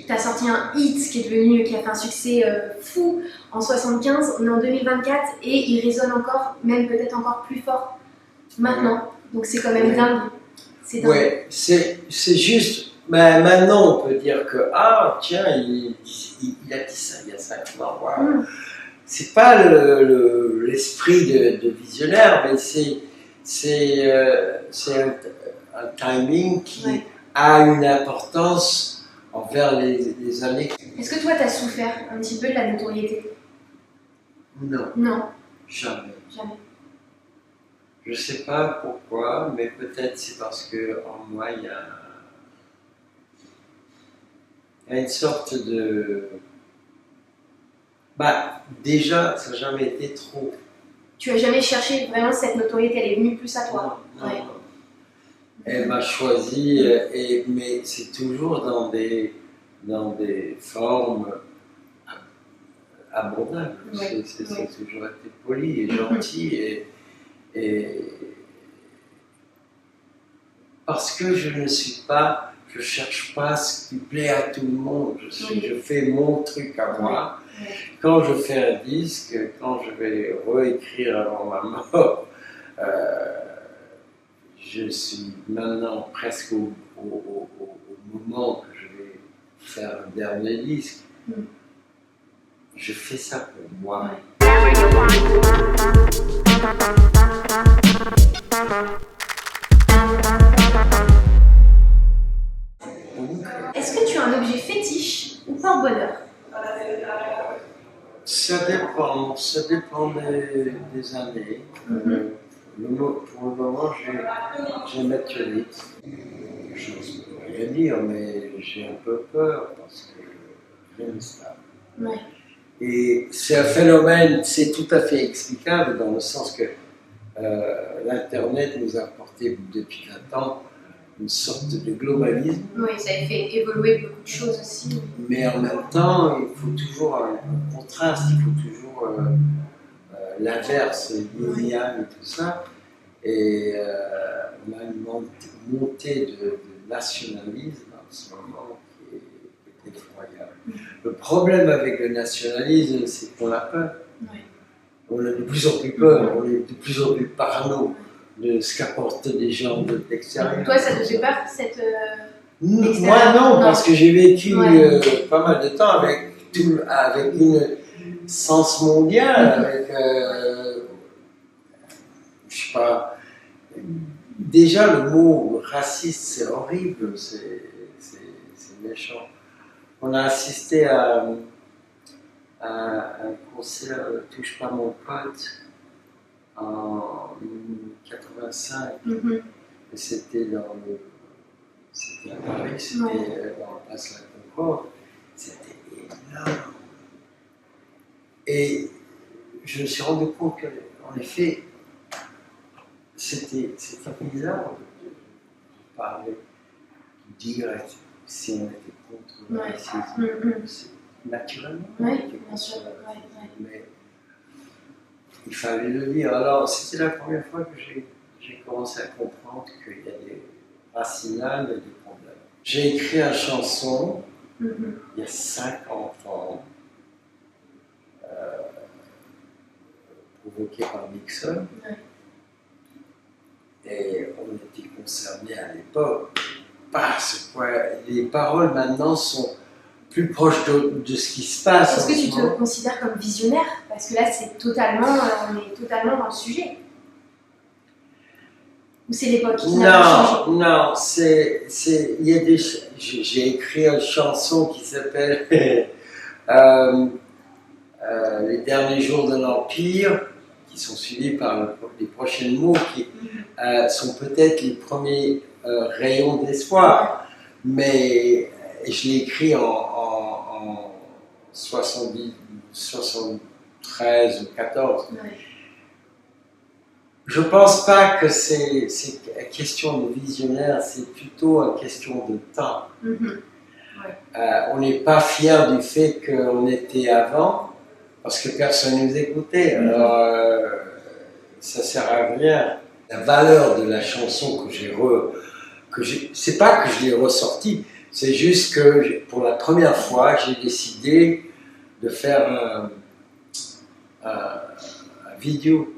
Tu as sorti un hit qui a fait un succès fou en 75, on est en 2024 et il résonne encore, même peut-être encore plus fort maintenant. Donc c'est quand même dingue. C'est dingue. Ouais, c'est juste, mais maintenant on peut dire que, ah tiens, il a dit ça il y a 5 ans. Wow. C'est pas l'esprit de visionnaire, mais c'est un timing qui a une importance envers les années. Est-ce que toi, tu as souffert un petit peu de la notoriété? Non. Non. Jamais. Jamais. Je sais pas pourquoi, mais peut-être c'est parce que en moi il y a une sorte de... déjà, ça n'a jamais été trop. Tu as jamais cherché vraiment cette notoriété, elle est venue plus à toi? Non. Elle m'a choisi, mais c'est toujours dans des formes abordables. C'est toujours été poli et gentil. Et parce que je cherche pas ce qui plaît à tout le monde. Je fais mon truc à moi. Quand je fais un disque, quand je vais réécrire avant ma mort, je suis maintenant presque au moment que je vais faire un dernier disque. Je fais ça pour moi. Est-ce que tu as un objet fétiche ou porte-bonheur? Ça dépend des années. Pour le moment, j'ai météorite. Je n'ose rien dire, mais j'ai un peu peur parce que rien n'est stable. Et c'est un phénomène, c'est tout à fait explicable dans le sens que l'Internet nous a apporté depuis 20 ans une sorte de globalisme. Oui, ça a fait évoluer beaucoup de choses aussi. Mais en même temps, il faut toujours un contraste, il faut toujours l'inverse, l'yin et tout ça. Et on a une montée de nationalisme en ce moment qui est effroyable. Le problème avec le nationalisme, c'est qu'on a peur. On a de plus en plus peur, on est de plus en plus parano de ce qu'apportent des gens de l'extérieur. Toi, ça te fait peur, cette... Moi non, parce que j'ai vécu pas mal de temps avec une sens mondial, avec, je sais pas, déjà le mot raciste c'est horrible, c'est méchant. On a assisté à un concert Touche pas mon pote en 85, et c'était à Paris, c'était dans la place La Concorde, c'était énorme. Et je me suis rendu compte qu'en effet, c'était bizarre de parler, de dire si on était contre le racisme. Naturellement. Oui, bien sûr. Mais il fallait le dire. Alors, c'était la première fois que j'ai commencé à comprendre qu'il y a des racinales et des problèmes. J'ai écrit une chanson il y a 50 ans, provoquée par Nixon. Et on était concernés à l'époque parce que les paroles maintenant sont plus proches de ce qui se passe. Est-ce que tu te considères comme visionnaire? Parce que là, on est totalement dans le sujet. Ou c'est l'époque qui n'a pas changé? Non, j'ai écrit une chanson qui s'appelle Les derniers jours de l'Empire, qui sont suivis par les prochains mots qui sont peut-être les premiers rayons d'espoir. Mais je l'ai écrit en 73 ou 14. Je ne pense pas que c'est une question de visionnaire, c'est plutôt une question de temps. On n'est pas fier du fait qu'on était avant, parce que personne ne nous écoutait. Alors, ça ne sert à rien. La valeur de la chanson c'est pas que je l'ai ressortie, C'est juste que pour la première fois, j'ai décidé de faire un vidéo.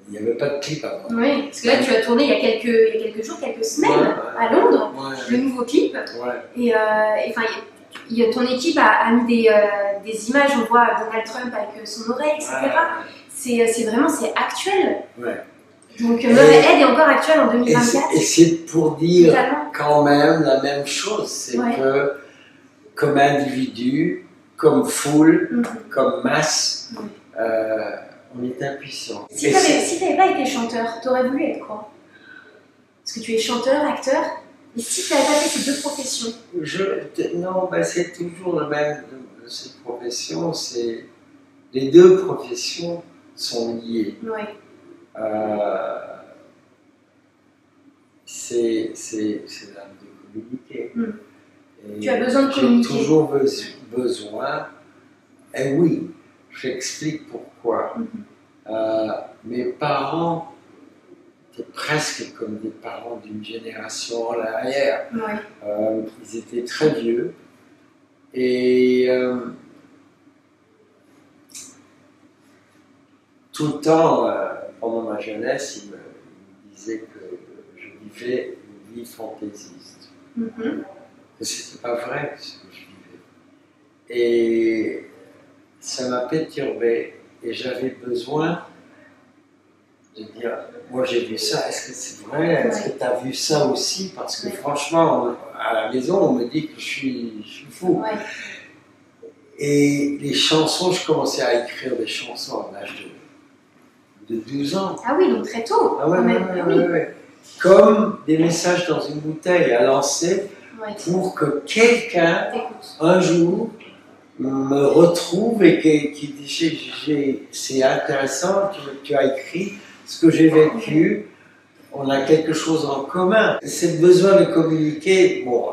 Il n'y avait pas de clip avant. Oui, parce que là, tu as tourné il y a quelques jours, quelques semaines, à Londres, le nouveau clip. Et enfin, ton équipe a mis des images, on voit Donald Trump avec son oreille, etc. C'est vraiment, c'est actuel. Donc, Murray Head est encore actuel en 2024. Et c'est pour dire quand même la même chose, c'est que comme individu, comme foule, comme masse, on est impuissant. Si tu n'avais pas été chanteur, tu aurais voulu être quoi? Parce que tu es chanteur, acteur, et si tu n'avais pas fait ces deux professions? Non, c'est toujours le même, cette profession, les deux professions sont liées. C'est l'art de communiquer. Tu as besoin de communiquer. J'ai toujours besoin, et oui, j'explique pourquoi. Mes parents étaient presque comme des parents d'une génération en arrière. Ils étaient très vieux et tout le temps, pendant ma jeunesse, ils me disaient que je vivais une vie fantaisiste. Que c'était pas vrai ce que je vivais. Et ça m'a perturbé et j'avais besoin de dire, moi j'ai vu ça, est-ce que c'est vrai? Est-ce que tu as vu ça aussi? Parce que franchement, à la maison, on me dit que je suis fou. Et les chansons, je commençais à écrire des chansons à l'âge de 12 ans. Ah oui, donc très tôt. Comme des messages dans une bouteille à lancer pour que quelqu'un, un jour, me retrouve et qui dit c'est intéressant, tu as écrit ce que j'ai vécu, on a quelque chose en commun. C'est le besoin de communiquer, bon,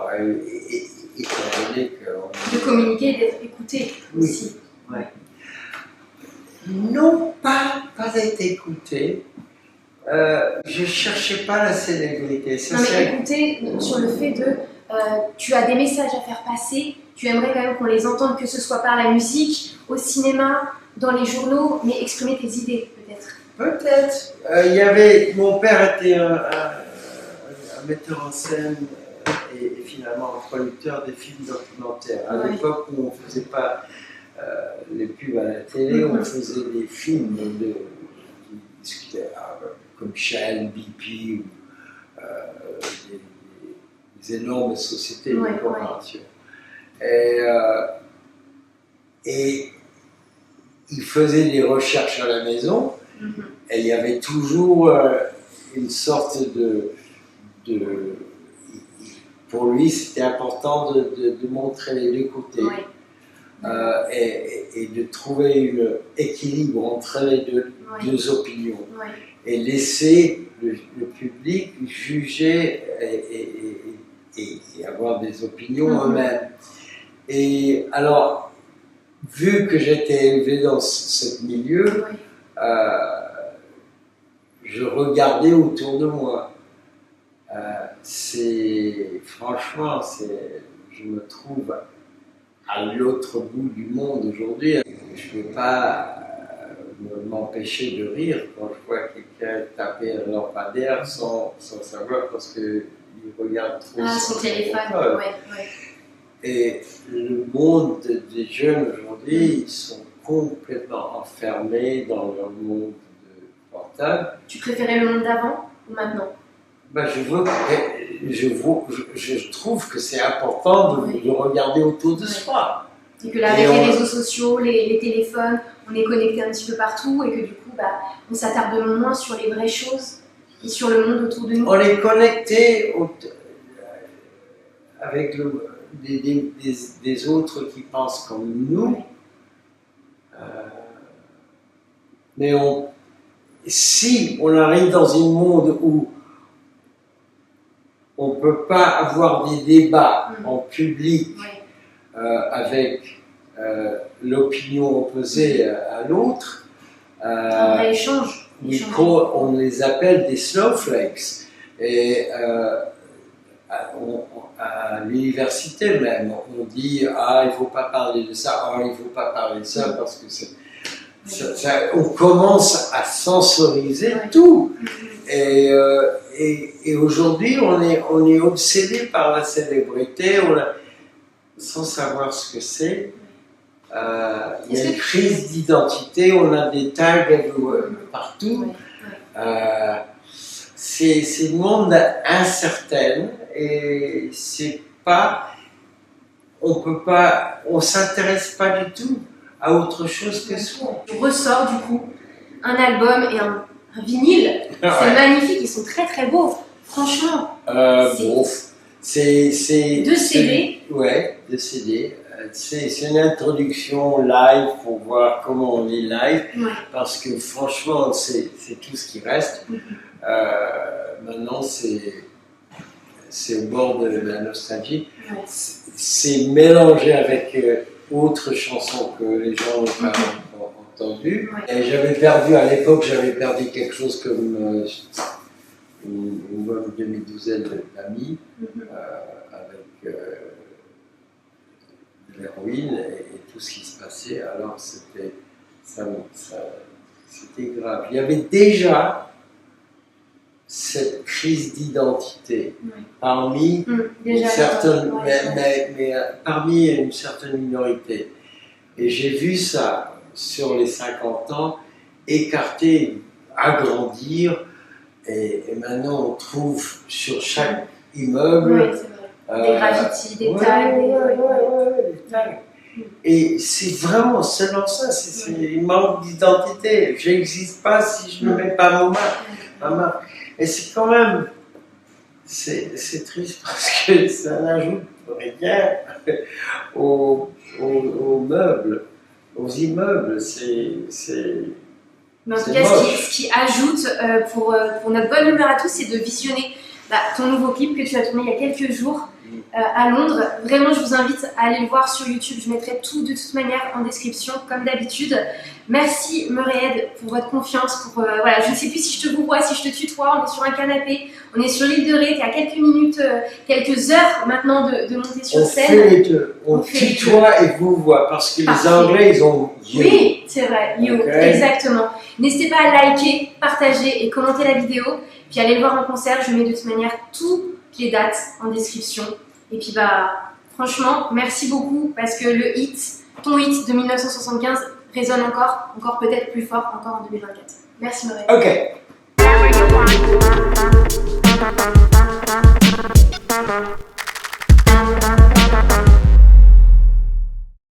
étant donné que... De communiquer et d'être écouté aussi. Non, pas d'être écouté. Je ne cherchais pas la célébrité. Non, mais écouter sur le fait de... tu as des messages à faire passer, tu aimerais quand même qu'on les entende, que ce soit par la musique, au cinéma, dans les journaux, mais exprimer tes idées, peut-être. Peut-être. Il y avait... Mon père était un metteur en scène et finalement un producteur des films documentaires. À l'époque où on ne faisait pas les pubs à la télé, on faisait des films qui discutaient comme Shell, BP ou des énormes sociétés de corporations. Et il faisait des recherches à la maison et il y avait toujours une sorte de pour lui, c'était important de montrer les deux côtés et de trouver un équilibre entre les deux opinions et laisser le public juger et avoir des opinions eux-mêmes. Et alors, vu que j'étais élevé dans ce milieu, je regardais autour de moi. Franchement, je me trouve à l'autre bout du monde aujourd'hui. Je ne peux pas m'empêcher de rire quand je vois quelqu'un taper un lampadaire sans savoir parce qu'il regarde trop son téléphone. Et le monde des jeunes aujourd'hui, ils sont complètement enfermés dans leur monde portable. Tu préférais le monde d'avant ou maintenant? Je trouve que c'est important de regarder autour de soi. Et que là, avec les réseaux sociaux, les téléphones, on est connecté un petit peu partout et que du coup, on s'attarde moins sur les vraies choses et sur le monde autour de nous. On est connecté avec des autres qui pensent comme nous. Mais si on arrive dans un monde où on ne peut pas avoir des débats en public avec l'opinion opposée à l'autre, un vrai échange. On les appelle des snowflakes. Et à l'université même, on dit ah il faut pas parler de ça, ah il faut pas parler de ça parce que on commence à sensoriser tout. Et aujourd'hui on est obsédé par la célébrité, sans savoir ce que c'est. Il y a une crise d'identité, on a des tags partout. C'est un monde incertain et c'est pas, on s'intéresse pas du tout à autre chose que soi. On ressort du coup un album et un vinyle, c'est magnifique, ils sont très très beaux, franchement. C'est 2 CD. Ouais, 2 CD. C'est une introduction live pour voir comment on est live, parce que franchement, c'est tout ce qui reste. Maintenant, c'est au bord de la nostalgie. C'est mélangé avec autres chansons que les gens n'ont pas entendues. Et j'avais perdu, à l'époque, quelque chose comme une bonne demi-douzaine d'amis avec de l'héroïne et tout ce qui se passait. Alors c'était grave. Il y avait déjà cette crise d'identité parmi parmi une certaine minorité. Et j'ai vu ça sur les 50 ans écarter, agrandir, et maintenant on trouve sur chaque immeuble des graffitis, des tags. Des tags. Et c'est vraiment seulement ça, c'est une manque d'identité. Je n'existe pas si je ne mets pas ma marque. Et c'est quand même, c'est triste parce que ça n'ajoute rien aux meubles, aux immeubles. Mais en tout cas, ce qui ajoute pour notre bonne humeur à tous, c'est de visionner ton nouveau clip que tu as tourné il y a quelques jours à Londres. Vraiment, je vous invite à aller le voir sur YouTube. Je mettrai tout de toute manière en description, comme d'habitude. Merci Murayed pour votre confiance. Voilà, je ne sais plus si je te vous vois, si je te tutoie. On est sur un canapé, on est sur l'île de Ré. Tu as quelques minutes, quelques heures maintenant de monter sur scène. On fait les deux. On tutoie et vous voit parce que les Anglais, ils ont you. Oui, c'est vrai, you, exactement. N'hésitez pas à liker, partager et commenter la vidéo. Puis allez le voir en concert. Je mets de toute manière toutes les dates en description. Et puis franchement, merci beaucoup parce que ton hit de 1975 résonne encore peut-être plus fort encore en 2024. Merci Murayed. Ok.